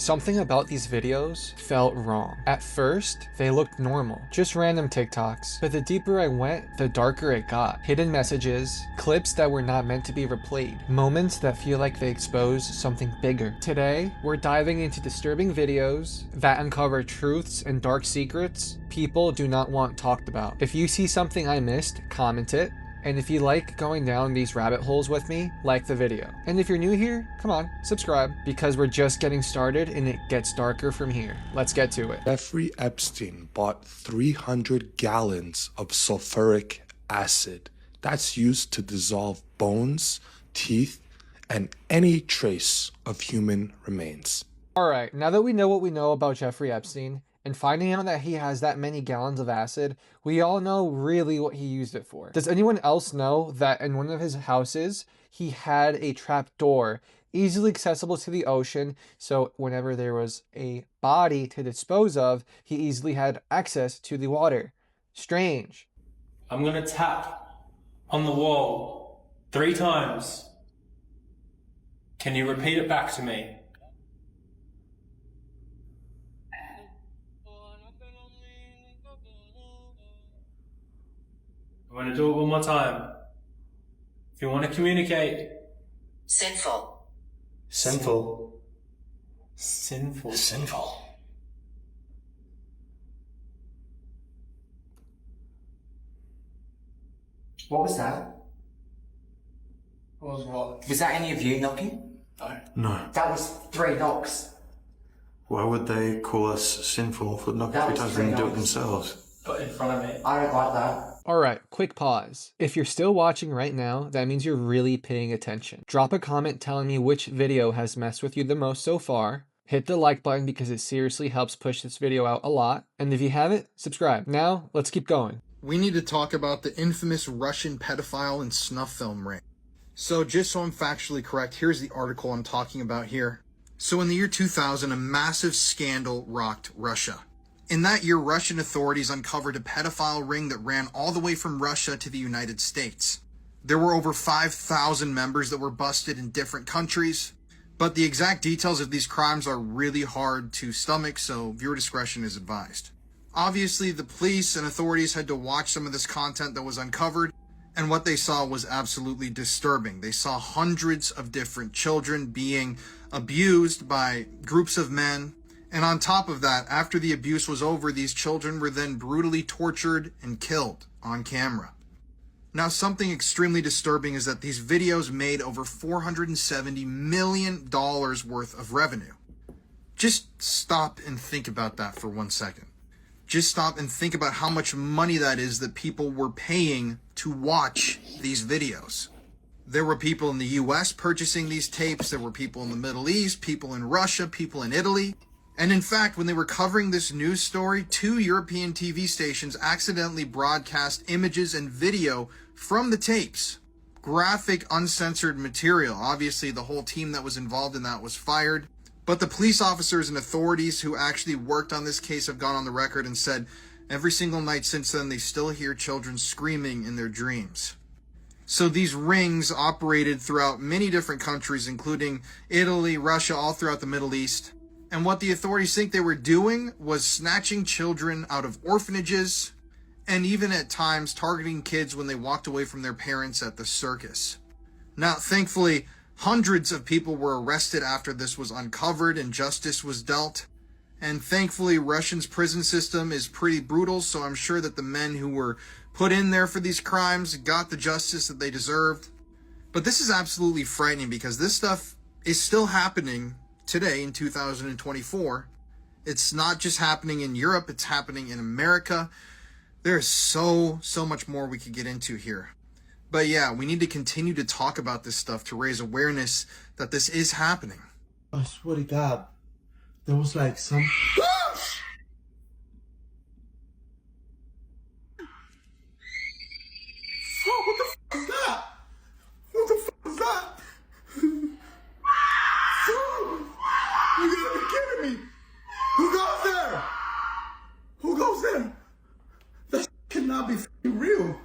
Something about these videos felt wrong. At first, they looked normal, just random TikToks, but the deeper I went, the darker it got. Hidden messages, clips that were not meant to be replayed, moments that feel like they expose something bigger. Today, we're diving into disturbing videos that uncover truths and dark secrets people do not want talked about. If you see something I missed, comment it. And if you like going down these rabbit holes with me, like the video. And if you're new here, come on, subscribe, because we're just getting started and it gets darker from here. Let's get to it. Jeffrey Epstein bought 300 gallons of sulfuric acid. That's used to dissolve bones, teeth, and any trace of human remains. All right, now that we know what we know about Jeffrey Epstein, and finding out that he has that many gallons of acid, we all know really what he used it for. Does anyone else know that in one of his houses, he had a trap door easily accessible to the ocean, so whenever there was a body to dispose of, he easily had access to the water? Strange. I'm gonna tap on the wall 3 times. Can you repeat it back to me? I'm going to do it one more time. If you want to communicate. Sinful. Sinful. Sinful. Sinful. What was that? What was what? Was that any of you knocking? No. That was 3 knocks. Why would they call us sinful for knocking That 3 was times when they do it knocks. themselves? But in front of me. I don't like that. Alright, quick pause. If you're still watching right now, that means you're really paying attention. Drop a comment telling me which video has messed with you the most so far. Hit the like button because it seriously helps push this video out a lot. And if you haven't, subscribe. Now, let's keep going. We need to talk about the infamous Russian pedophile and snuff film ring. So just so I'm factually correct, here's the article I'm talking about here. So in the year 2000, a massive scandal rocked Russia. In that year, Russian authorities uncovered a pedophile ring that ran all the way from Russia to the United States. There were over 5,000 members that were busted in different countries, but the exact details of these crimes are really hard to stomach, so viewer discretion is advised. Obviously, the police and authorities had to watch some of this content that was uncovered, and what they saw was absolutely disturbing. They saw hundreds of different children being abused by groups of men. And on top of that, after the abuse was over, these children were then brutally tortured and killed on camera. Now, something extremely disturbing is that these videos made over $470 million worth of revenue. Just stop and think about that for 1 second. Just stop and think about how much money that is that people were paying to watch these videos. There were people in the US purchasing these tapes. There were people in the Middle East, people in Russia, people in Italy. And in fact, when they were covering this news story, 2 European TV stations accidentally broadcast images and video from the tapes. Graphic, uncensored material. Obviously, the whole team that was involved in that was fired. But the police officers and authorities who actually worked on this case have gone on the record and said every single night since then, they still hear children screaming in their dreams. So these rings operated throughout many different countries, including Italy, Russia, all throughout the Middle East. And what the authorities think they were doing was snatching children out of orphanages and even at times targeting kids when they walked away from their parents at the circus. Now, thankfully, hundreds of people were arrested after this was uncovered and justice was dealt. And thankfully, Russia's prison system is pretty brutal, so I'm sure that the men who were put in there for these crimes got the justice that they deserved. But this is absolutely frightening because this stuff is still happening today in 2024. It's not just happening in Europe, it's happening in America. There's so much more we could get into here. But yeah, we need to continue to talk about this stuff to raise awareness that this is happening. I swear to God, there was like some... What the f*** is that? What the f*** is that? You gotta be kidding me! Who goes there? Who goes there? That cannot be f***ing real.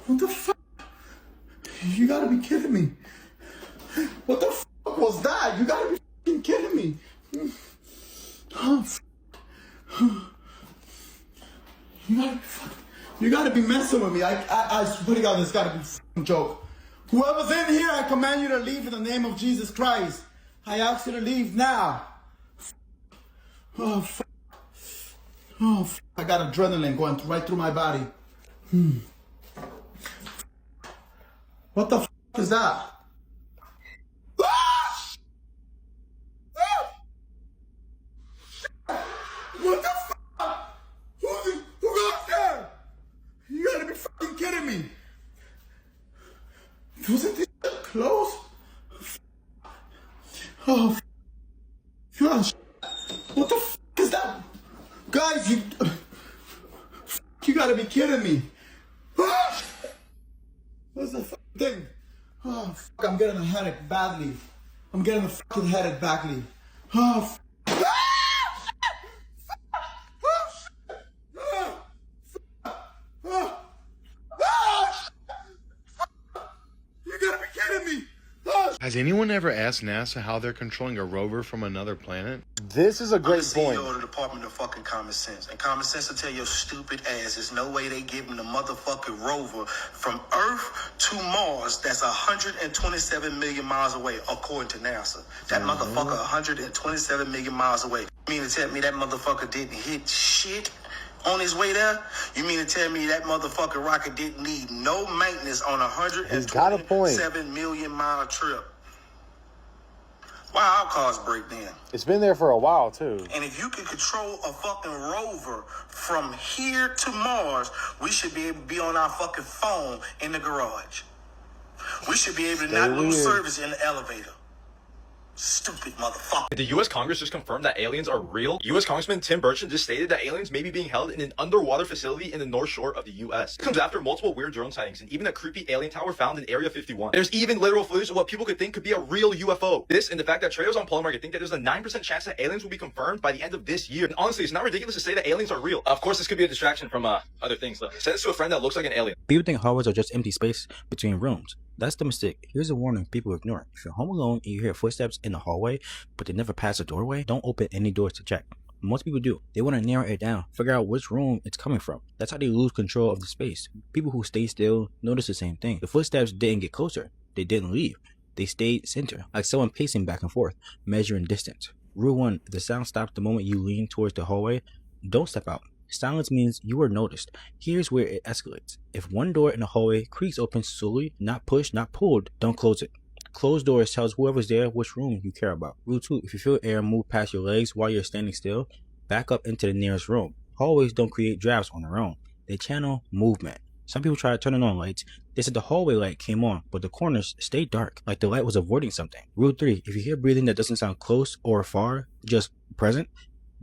What the f***? You gotta be kidding me. What the f*** was that? You gotta be f***ing kidding me. You gotta be messing with me. I swear to God, this gotta be a f***ing joke. Whoever's in here, I command you to leave in the name of Jesus Christ. I ask you to leave now. Oh, f***. Oh, f***. I got adrenaline going right through my body. What the f*** is that? Ah! Ah! What the f***? Who got there? You gotta be fucking kidding me. Wasn't this close? Oh, gosh. What the f*** is that? Guys, you gotta be kidding me. Ah! What's the fucking thing? Oh, fuck, I'm getting a headache badly. I'm getting a fucking headache badly. Oh, f***. You gotta be kidding me. Has anyone ever asked NASA how they're controlling a rover from another planet? This is a great point. CEO of the Department of fucking Common Sense. And Common Sense will tell your stupid ass there's no way they giving the motherfucking rover from Earth to Mars that's 127 million miles away, according to NASA. That motherfucker 127 million miles away. You mean to tell me that motherfucker didn't hit shit on his way there? You mean to tell me that motherfucking rocket didn't need no maintenance on a He's got a point. 127 million mile trip? Why our cars break down? It's been there for a while, too. And if you can control a fucking rover from here to Mars, we should be able to be on our fucking phone in the garage. We should be able to not lose service in the elevator. Stupid motherfucker. The U.S. Congress just confirmed that aliens are real. U.S. Congressman Tim Burchett just stated that aliens may be being held in an underwater facility in the North Shore of the U.S. This comes after multiple weird drone sightings and even a creepy alien tower found in Area 51. There's even literal footage of what people could think could be a real UFO. This and the fact that traders on Polymarket think that there's a 9% chance that aliens will be confirmed by the end of this year. And honestly, it's not ridiculous to say that aliens are real. Of course, this could be a distraction from other things. Look, send this to a friend that looks like an alien. People think hallways are just empty space between rooms. That's the mistake. Here's a warning people ignore. If you're home alone and you hear footsteps in the hallway, but they never pass a doorway, don't open any doors to check. Most people do. They want to narrow it down, figure out which room it's coming from. That's how they lose control of the space. People who stay still notice the same thing. The footsteps didn't get closer. They didn't leave. They stayed center, like someone pacing back and forth, measuring distance. Rule 1, if the sound stops the moment you lean towards the hallway, don't step out. Silence means you were noticed. Here's where it escalates. If one door in the hallway creaks open slowly, not pushed, not pulled, don't close it. Closed doors tells whoever's there which room you care about. Rule 2, if you feel air move past your legs while you're standing still, back up into the nearest room. Hallways don't create drafts on their own. They channel movement. Some people try turning on lights. They said the hallway light came on, but the corners stayed dark, like the light was avoiding something. Rule 3, if you hear breathing that doesn't sound close or far, just present,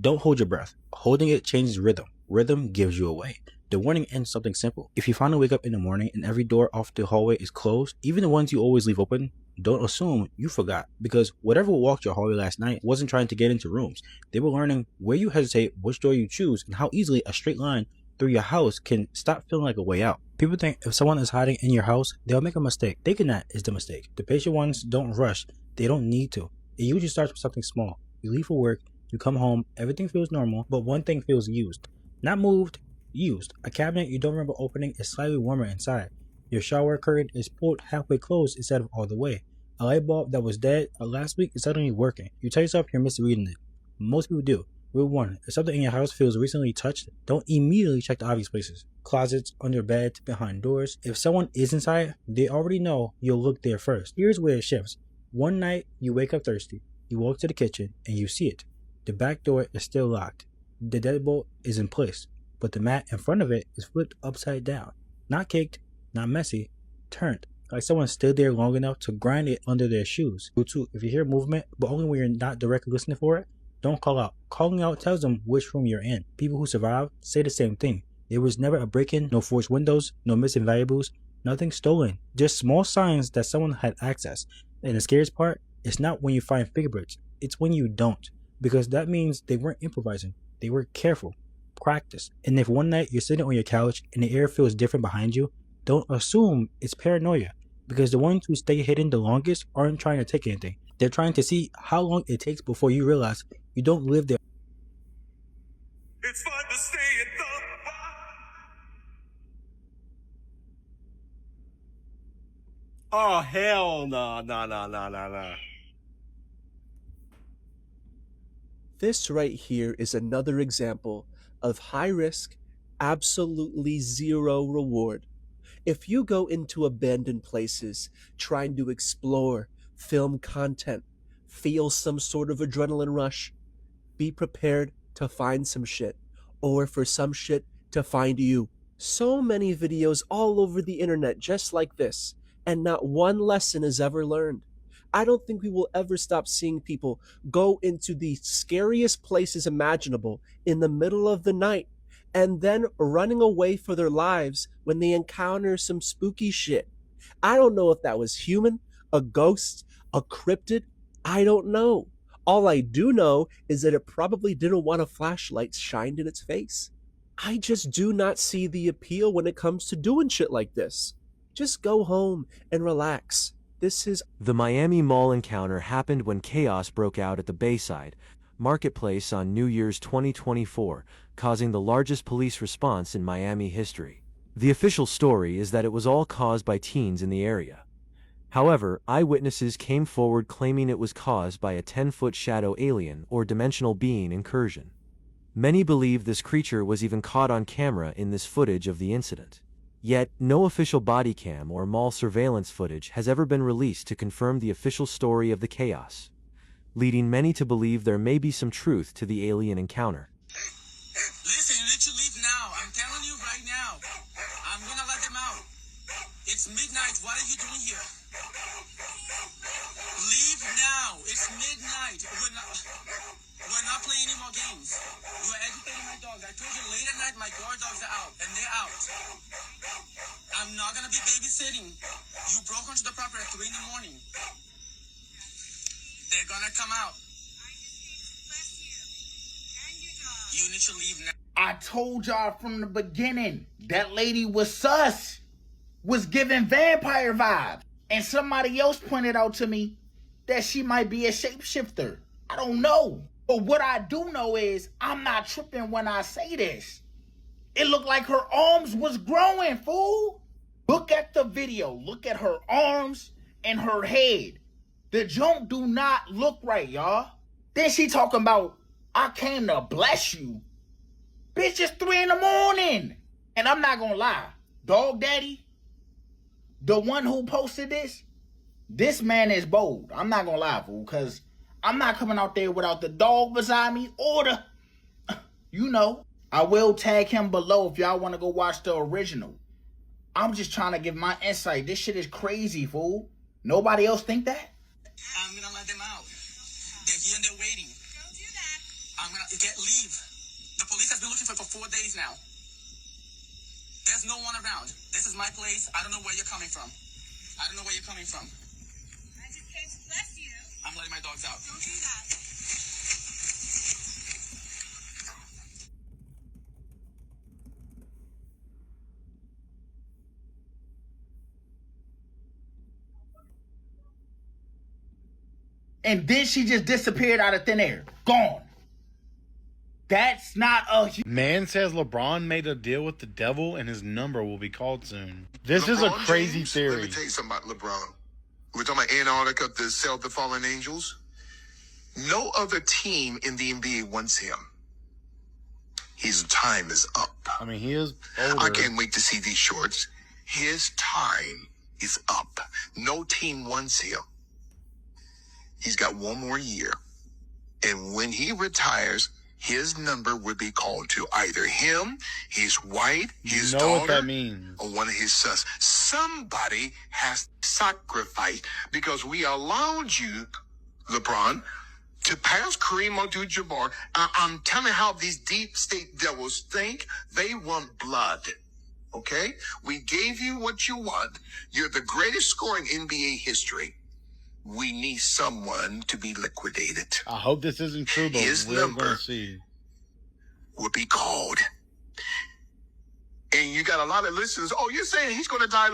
don't hold your breath. Holding it changes rhythm. Rhythm gives you away. The warning ends something simple. If you finally wake up in the morning and every door off the hallway is closed, even the ones you always leave open, don't assume you forgot, because whatever walked your hallway last night wasn't trying to get into rooms. They were learning where you hesitate, which door you choose, and how easily a straight line through your house can stop feeling like a way out. People think if someone is hiding in your house, they'll make a mistake. Thinking that is the mistake. The patient ones don't rush. They don't need to. It usually starts with something small. You leave for work, you come home, everything feels normal, but one thing feels used. Not moved, used. A cabinet you don't remember opening is slightly warmer inside. Your shower curtain is pulled halfway closed instead of all the way. A light bulb that was dead last week is suddenly working. You tell yourself you're misreading it. Most people do. Rule 1, if something in your house feels recently touched, don't immediately check the obvious places. Closets, under beds, behind doors. If someone is inside, they already know you'll look there first. Here's where it shifts. One night, you wake up thirsty. You walk to the kitchen and you see it. The back door is still locked. The deadbolt is in place, but the mat in front of it is flipped upside down. Not kicked, not messy, turned. Like someone stood there long enough to grind it under their shoes. Rule 2, if you hear movement, but only when you're not directly listening for it, don't call out. Calling out tells them which room you're in. People who survived say the same thing. There was never a break-in, no forced windows, no missing valuables, nothing stolen. Just small signs that someone had access. And the scariest part, it's not when you find fingerprints, it's when you don't. Because that means they weren't improvising. They were careful. Practice. And if one night you're sitting on your couch and the air feels different behind you, don't assume it's paranoia. Because the ones who stay hidden the longest aren't trying to take anything. They're trying to see how long it takes before you realize you don't live there. It's fun to stay at the Oh, hell no. This right here is another example of high risk, absolutely zero reward. If you go into abandoned places trying to explore, film content, feel some sort of adrenaline rush, be prepared to find some shit, or for some shit to find you. So many videos all over the internet just like this, and not one lesson is ever learned. I don't think we will ever stop seeing people go into the scariest places imaginable in the middle of the night and then running away for their lives when they encounter some spooky shit. I don't know if that was human, a ghost, a cryptid. I don't know. All I do know is that it probably didn't want a flashlight shined in its face. I just do not see the appeal when it comes to doing shit like this. Just go home and relax. This is... The Miami Mall encounter happened when chaos broke out at the Bayside Marketplace on New Year's 2024, causing the largest police response in Miami history. The official story is that it was all caused by teens in the area. However, eyewitnesses came forward claiming it was caused by a 10-foot shadow alien or dimensional being incursion. Many believe this creature was even caught on camera in this footage of the incident. Yet, no official body cam or mall surveillance footage has ever been released to confirm the official story of the chaos, leading many to believe there may be some truth to the alien encounter. Listen, you need to leave now. I'm telling you right now. I'm gonna let them out. It's midnight. What are you doing here? Leave now. It's midnight. We're not playing any more games. You are educating my dogs. I told you late at night my guard dogs are out, and they're out. I'm not gonna be babysitting. You broke onto the property at 3 in the morning. They're gonna come out. You need to leave now. I told y'all from the beginning, that lady was sus. Was giving vampire vibes. And somebody else pointed out to me that she might be a shapeshifter. I don't know. But what I do know is I'm not tripping when I say this. It looked like her arms was growing, fool. Look at the video. Look at her arms and her head. The junk do not look right, y'all. Then she talking about, I came to bless you. Bitch, it's 3 in the morning. And I'm not gonna lie. Dog Daddy, the one who posted this man is bold. I'm not gonna lie, fool, because I'm not coming out there without the dog beside me or the, you know. I will tag him below if y'all want to go watch the original. I'm just trying to give my insight. This shit is crazy, fool. Nobody else think that? I'm gonna let them out. They're here and they're waiting. Don't do that. I'm gonna leave. The police has been looking for it for 4 days now. There's no one around. This is my place. I don't know where you're coming from. I don't know where you're coming from. I just came to bless you. I'm letting my dogs out. Don't do that. And then she just disappeared out of thin air. Gone. That's not a... Man says LeBron made a deal with the devil and his number will be called soon. This is a crazy theory. Let me tell you something about LeBron. We're talking about Antarctica to sell the fallen angels. No other team in the NBA wants him. His time is up. I mean, he is older. I can't wait to see these shorts. His time is up. No team wants him. He's got 1 more year. And when he retires, his number will be called to either him, his wife, his You know what daughter, that means. or one of his sons. Somebody has sacrificed because we allowed you, LeBron, to pass Kareem Abdul-Jabbar. I'm telling you how these deep state devils think. They want blood. Okay? We gave you what you want. You're the greatest scorer in NBA history. We need someone to be liquidated. I hope this isn't true, but His we're number going to see. will be called. And you got a lot of listeners. Oh, you're saying he's going to die?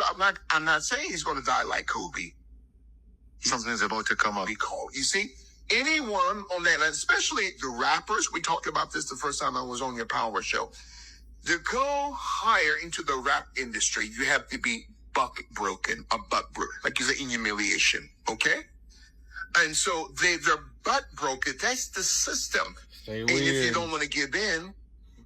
I'm not saying he's going to die like Kobe. Something's about to come up. You see, anyone on that, especially the rappers, we talked about this the first time I was on your power show. To go higher into the rap industry, you have to be butt broken, like you say, in humiliation, okay? And so they're butt broken. That's the system. And if you don't want to give in,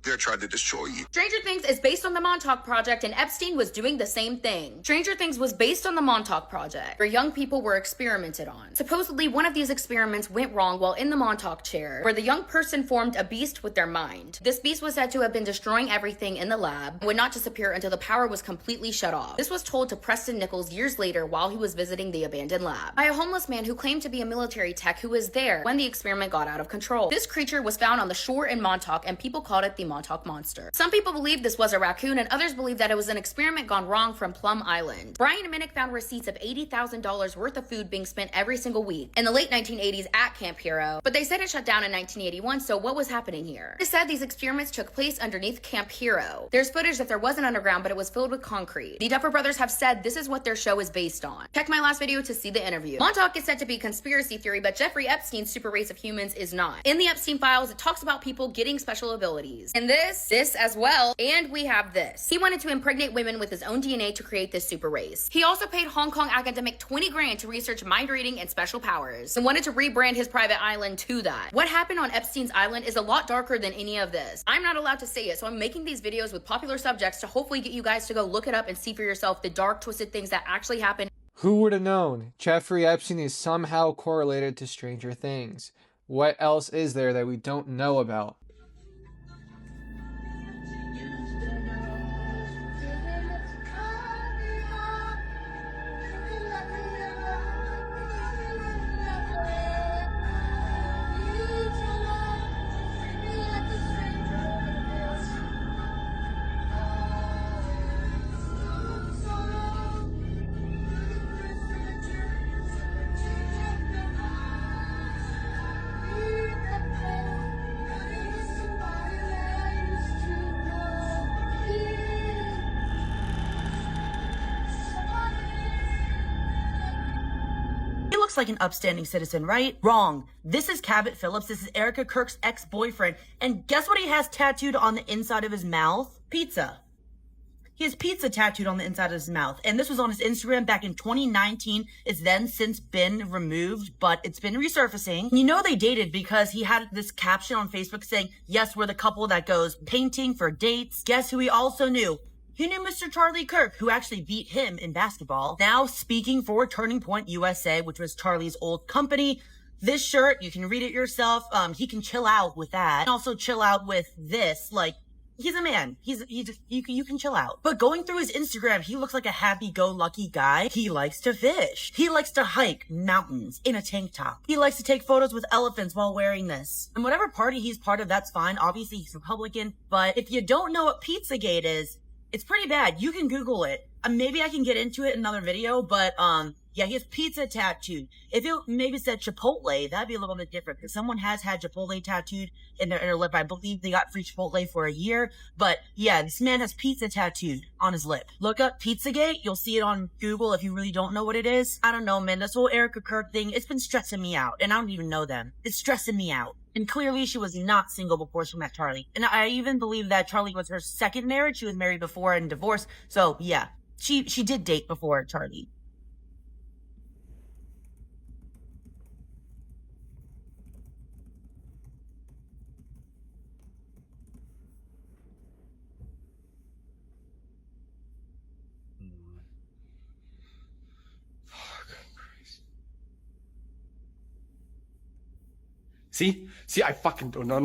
they're trying to destroy you. Stranger Things is based on the Montauk Project, and Epstein was doing the same thing. Stranger Things was based on the Montauk Project, where young people were experimented on. Supposedly, one of these experiments went wrong while in the Montauk chair, where the young person formed a beast with their mind. This beast was said to have been destroying everything in the lab and would not disappear until the power was completely shut off. This was told to Preston Nichols years later while he was visiting the abandoned lab by a homeless man who claimed to be a military tech who was there when the experiment got out of control. This creature was found on the shore in Montauk, and people called it the Montauk Monster. Some people believe this was a raccoon, and others believe that it was an experiment gone wrong from Plum Island. Brian Minnick found receipts of $80,000 worth of food being spent every single week in the late 1980s at Camp Hero, but they said it shut down in 1981, so what was happening here? They said these experiments took place underneath Camp Hero. There's footage that there wasn't underground, but it was filled with concrete. The Duffer Brothers have said this is what their show is based on. Check my last video to see the interview. Montauk is said to be conspiracy theory, but Jeffrey Epstein's super race of humans is not. In the Epstein files, it talks about people getting special abilities. And this as well, and we have this. He wanted to impregnate women with his own DNA to create this super race. He also paid Hong Kong academic 20 grand to research mind reading and special powers, and wanted to rebrand his private island to that. What happened on Epstein's island is a lot darker than any of this. I'm not allowed to say it, so I'm making these videos with popular subjects to hopefully get you guys to go look it up and see for yourself the dark, twisted things that actually happened. Who would have known? Jeffrey Epstein is somehow correlated to Stranger Things. What else is there that we don't know about? Like an upstanding citizen, right? Wrong. This is Cabot Phillips. This is Erica Kirk's ex-boyfriend. And guess what he has tattooed on the inside of his mouth? Pizza. He has pizza tattooed on the inside of his mouth. And this was on his Instagram back in 2019. It's then since been removed, but it's been resurfacing. You know they dated because he had this caption on Facebook saying, yes, we're the couple that goes painting for dates. Guess who he also knew? He knew Mr. Charlie Kirk, who actually beat him in basketball. Now speaking for Turning Point USA, which was Charlie's old company. This shirt, you can read it yourself. He can chill out with that. And also chill out with this. Like, he's a man. You can chill out. But going through his Instagram, he looks like a happy-go-lucky guy. He likes to fish. He likes to hike mountains in a tank top. He likes to take photos with elephants while wearing this. And whatever party he's part of, that's fine. Obviously, he's Republican. But if you don't know what Pizzagate is, it's pretty bad. You can Google it. Maybe I can get into it in another video, but yeah, he has pizza tattooed. If it maybe said Chipotle, that'd be a little bit different because someone has had Chipotle tattooed in their inner lip. I believe they got free Chipotle for a year, but yeah, this man has pizza tattooed on his lip. Look up Pizzagate. You'll see it on Google if you really don't know what it is. I don't know, man. This whole Erica Kirk thing, it's been stressing me out, and I don't even know them. It's stressing me out. And clearly she was not single before she met Charlie. And I even believe that Charlie was her second marriage. She was married before and divorced. So yeah, she did date before Charlie. See, I fucking don't. No.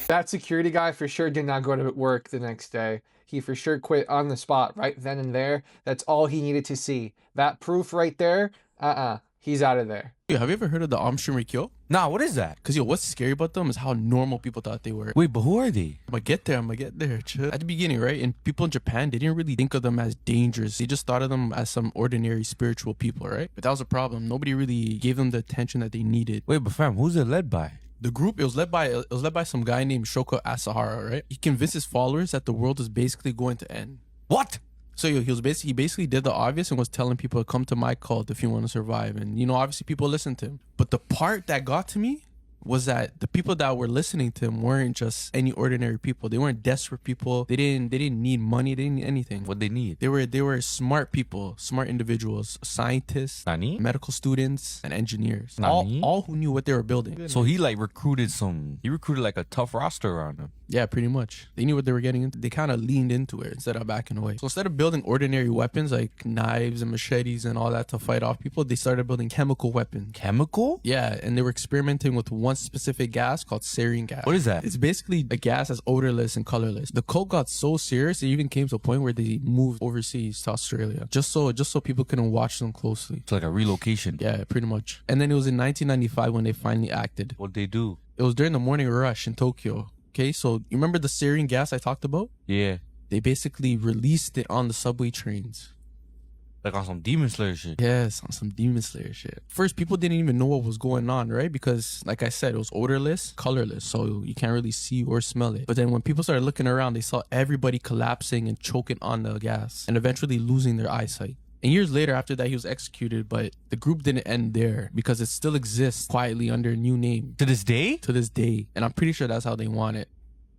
That security guy for sure did not go to work the next day. He for sure quit on the spot right then and there. That's all he needed to see. That proof right there, he's out of there. Yo, have you ever heard of the Amshimrikyo? Nah, what is that? Because, yo, what's scary about them is how normal people thought they were. Wait, but who are they? I'm gonna get there. Chill. At the beginning, right? And people in Japan, they didn't really think of them as dangerous. They just thought of them as some ordinary spiritual people, right? But that was a problem. Nobody really gave them the attention that they needed. Wait, but fam, who's it led by? The group, it was led by some guy named Shoko Asahara, right? He convinced his followers that the world is basically going to end. What? So yo, he basically did the obvious and was telling people to come to my cult if you want to survive. And you know, obviously people listened to him. But the part that got to me was that the people that were listening to him weren't just any ordinary people. They weren't desperate people. They didn't need money. They didn't need anything. What they need? They were smart people, smart individuals, scientists, Nani? medical students, and engineers. Nani? All who knew what they were building. So he like recruited like a tough roster around him. Yeah, pretty much. They knew what they were getting into. They kind of leaned into it instead of backing away. So instead of building ordinary weapons like knives and machetes and all that to fight off people, they started building chemical weapons. Chemical? Yeah, and they were experimenting with one specific gas called sarin gas. What is that? It's basically a gas that's odorless and colorless. The cult got so serious it even came to a point where they moved overseas to Australia just so people couldn't watch them closely. It's like a relocation. Yeah, pretty much. And then it was in 1995 when they finally acted. What'd they do? It was during the morning rush in Tokyo. Okay, so you remember the sarin gas I talked about? Yeah. They basically released it on the subway trains. Like on some Demon Slayer shit. Yes, on some Demon Slayer shit. First, people didn't even know what was going on, right? Because, like I said, it was odorless, colorless, so you can't really see or smell it. But then when people started looking around, they saw everybody collapsing and choking on the gas and eventually losing their eyesight. And years later, after that, he was executed, but the group didn't end there because it still exists quietly under a new name. To this day? To this day. And I'm pretty sure that's how they want it.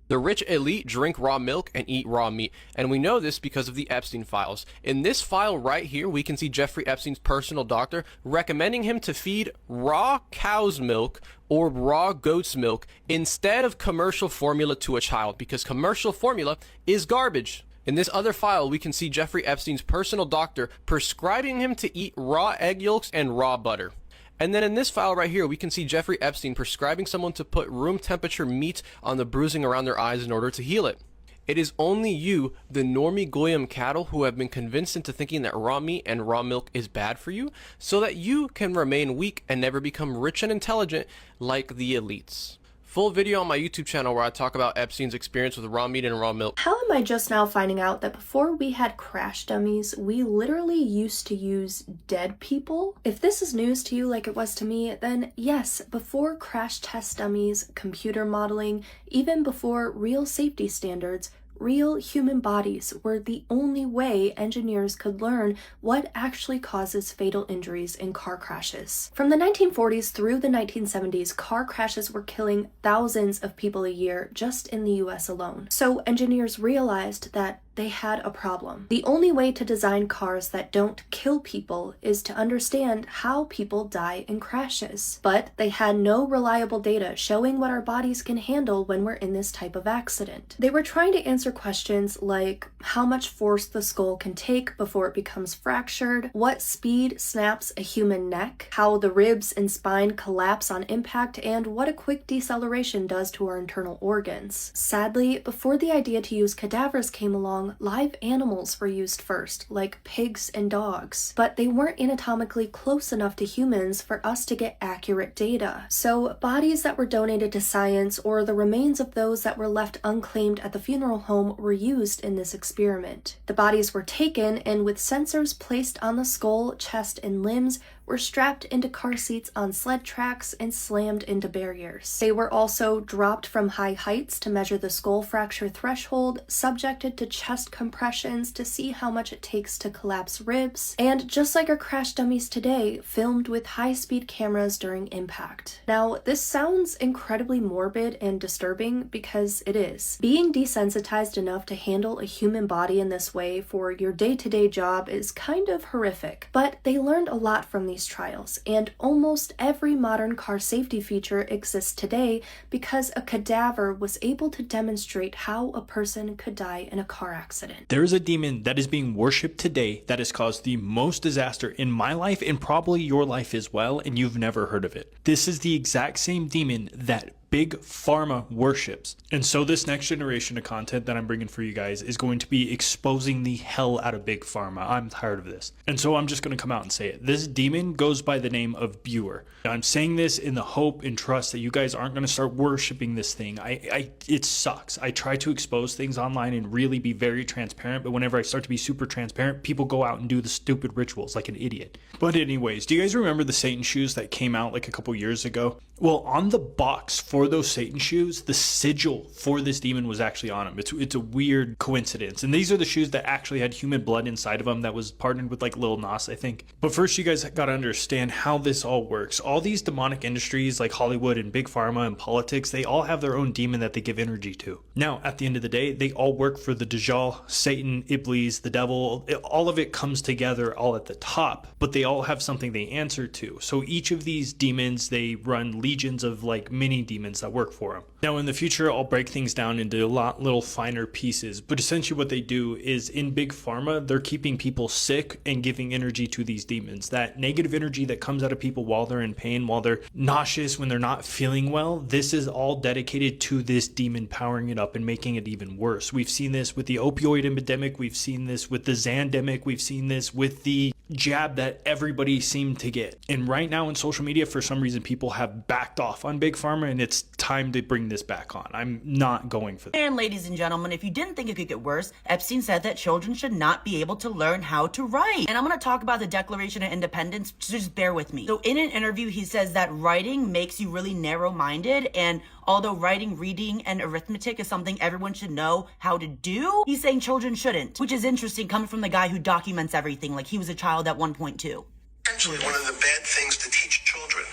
The rich elite drink raw milk and eat raw meat, and we know this because of the Epstein files. In this file right here, we can see Jeffrey Epstein's personal doctor recommending him to feed raw cow's milk or raw goat's milk instead of commercial formula to a child, because commercial formula is garbage. In this other file, we can see Jeffrey Epstein's personal doctor prescribing him to eat raw egg yolks and raw butter. And then in this file right here, we can see Jeffrey Epstein prescribing someone to put room temperature meat on the bruising around their eyes in order to heal it. It is only you, the normie goyim cattle, who have been convinced into thinking that raw meat and raw milk is bad for you, so that you can remain weak and never become rich and intelligent like the elites. Full video on my YouTube channel where I talk about Epstein's experience with raw meat and raw milk. How am I just now finding out that before we had crash dummies, we literally used to use dead people? If this is news to you like it was to me, then yes, before crash test dummies, computer modeling, even before real safety standards, real human bodies were the only way engineers could learn what actually causes fatal injuries in car crashes. From the 1940s through the 1970s, car crashes were killing thousands of people a year just in the US alone. So engineers realized that they had a problem. The only way to design cars that don't kill people is to understand how people die in crashes. But they had no reliable data showing what our bodies can handle when we're in this type of accident. They were trying to answer questions like how much force the skull can take before it becomes fractured, what speed snaps a human neck, how the ribs and spine collapse on impact, and what a quick deceleration does to our internal organs. Sadly, before the idea to use cadavers came along, live animals were used first, like pigs and dogs, but they weren't anatomically close enough to humans for us to get accurate data. So bodies that were donated to science or the remains of those that were left unclaimed at the funeral home were used in this experiment. The bodies were taken and with sensors placed on the skull, chest, and limbs were strapped into car seats on sled tracks and slammed into barriers. They were also dropped from high heights to measure the skull fracture threshold, subjected to chest compressions to see how much it takes to collapse ribs, and just like our crash dummies today, filmed with high-speed cameras during impact. Now, this sounds incredibly morbid and disturbing because it is. Being desensitized enough to handle a human body in this way for your day-to-day job is kind of horrific, but they learned a lot from these trials, and almost every modern car safety feature exists today because a cadaver was able to demonstrate how a person could die in a car accident. There is a demon that is being worshipped today that has caused the most disaster in my life and probably your life as well, and you've never heard of it. This is the exact same demon that Big Pharma worships. And so this next generation of content that I'm bringing for you guys is going to be exposing the hell out of Big Pharma. I'm tired of this. And so I'm just going to come out and say it. This demon goes by the name of Buer. I'm saying this in the hope and trust that you guys aren't going to start worshiping this thing. It sucks. I try to expose things online and really be very transparent, but whenever I start to be super transparent, people go out and do the stupid rituals like an idiot. But anyways, do you guys remember the Satan shoes that came out like a couple years ago? Well, on the box for for those Satan shoes, the sigil for this demon was actually on them. It's a weird coincidence. And these are the shoes that actually had human blood inside of them that was partnered with like Lil Nas, I think. But first, you guys got to understand how this all works. All these demonic industries like Hollywood and Big Pharma and politics, they all have their own demon that they give energy to. Now, at the end of the day, they all work for the Dajjal, Satan, Iblis, the devil. All of it comes together all at the top, but they all have something they answer to. So each of these demons, they run legions of like mini demons that work for them. Now, in the future, I'll break things down into a lot little finer pieces, but essentially what they do is in Big Pharma, they're keeping people sick and giving energy to these demons. That negative energy that comes out of people while they're in pain, while they're nauseous, when they're not feeling well, this is all dedicated to this demon powering it up and making it even worse. We've seen this with the opioid epidemic, we've seen this with the Zandemic, we've seen this with the jab that everybody seemed to get. And right now in social media, for some reason, people have backed off on Big Pharma, and it's time to bring this back on. I'm not going for that. And ladies and gentlemen, if you didn't think it could get worse, Epstein said that children should not be able to learn how to write. And I'm going to talk about the Declaration of Independence, so just bear with me. So in an interview, he says that writing makes you really narrow-minded, and although writing, reading, and arithmetic is something everyone should know how to do, he's saying children shouldn't, which is interesting coming from the guy who documents everything, like he was a child at one point too. Essentially, one of the bad things to teach children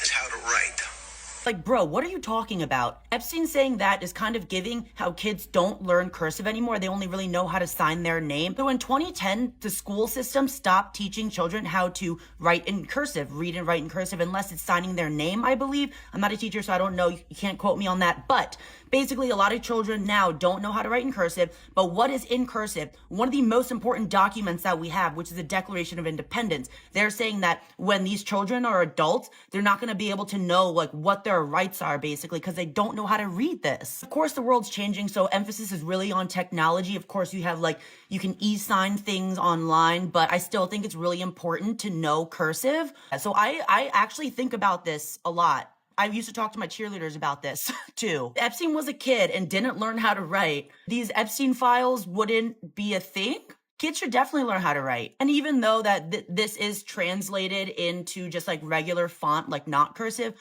is how to write. Like, bro, what are you talking about? Epstein saying that is kind of giving how kids don't learn cursive anymore. They only really know how to sign their name. So in 2010, the school system stopped teaching children how to write in cursive, read and write in cursive, unless it's signing their name, I believe. I'm not a teacher, so I don't know. You can't quote me on that. But basically, a lot of children now don't know how to write in cursive. But what is in cursive? One of the most important documents that we have, which is the Declaration of Independence. They're saying that when these children are adults, they're not going to be able to know like what their rights are, basically, because they don't know how to read this. Of course, the world's changing, so emphasis is really on technology. Of course, you have like, you can e-sign things online, but I still think it's really important to know cursive. So I actually think about this a lot. I used to talk to my cheerleaders about this too. Epstein was a kid and didn't learn how to write. These Epstein files wouldn't be a thing. Kids should definitely learn how to write. And even though that this is translated into just like regular font, like not cursive,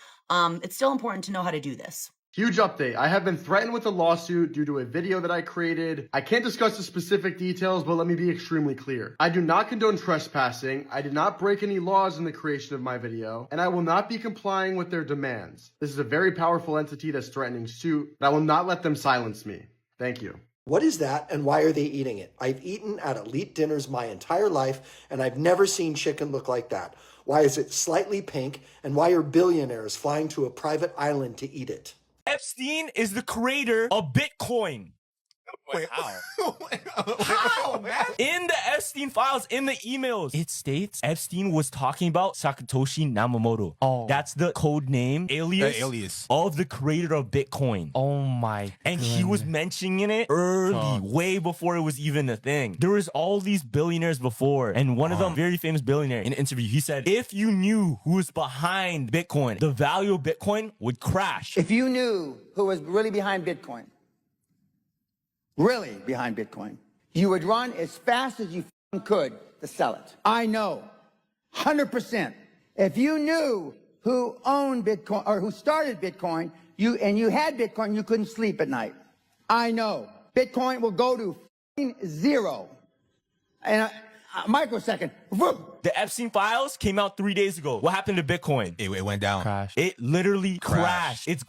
it's still important to know how to do this. Huge update. I have been threatened with a lawsuit due to a video that I created. I can't discuss the specific details, but let me be extremely clear. I do not condone trespassing. I did not break any laws in the creation of my video, and I will not be complying with their demands. This is a very powerful entity that's threatening suit, but I will not let them silence me. Thank you. What is that, and why are they eating it? I've eaten at elite dinners my entire life, and I've never seen chicken look like that. Why is it slightly pink, and why are billionaires flying to a private island to eat it? Epstein is the creator of Bitcoin. Wait, how? How, man? In the Epstein files, in the emails, it states Epstein was talking about Satoshi Nakamoto. Oh. That's the code name, alias of the creator of Bitcoin. Oh my And goodness. He was mentioning it early, way before it was even a thing. There was all these billionaires before, and one of them, very famous billionaire, in an interview, he said, if you knew who was behind Bitcoin, the value of Bitcoin would crash. If you knew who was really behind Bitcoin, you would run as fast as you could to sell it. I know, 100%. If you knew who owned Bitcoin or who started Bitcoin, you had Bitcoin, you couldn't sleep at night. I know. Bitcoin will go to zero in a microsecond. The Epstein files came out 3 days ago. What happened to Bitcoin? It went down. Crashed. It literally crashed. It's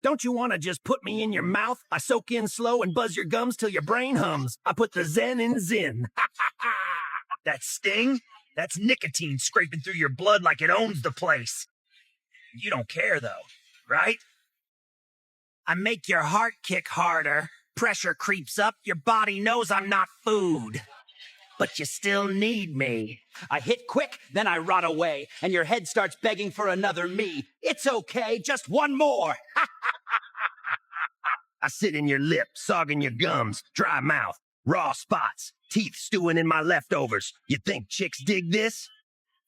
Don't you want to just put me in your mouth? I soak in slow and buzz your gums till your brain hums. I put the Zen in Zin. That sting? That's nicotine scraping through your blood like it owns the place. You don't care though, right? I make your heart kick harder. Pressure creeps up. Your body knows I'm not food. But you still need me. I hit quick, then I rot away, and your head starts begging for another me. It's okay, just one more. I sit in your lip, sogging your gums, dry mouth, raw spots, teeth stewing in my leftovers. You think chicks dig this?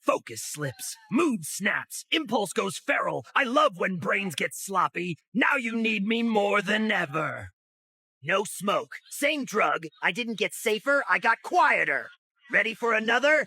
Focus slips, mood snaps, impulse goes feral. I love when brains get sloppy. Now you need me more than ever. No smoke. Same drug. I didn't get safer, I got quieter. Ready for another?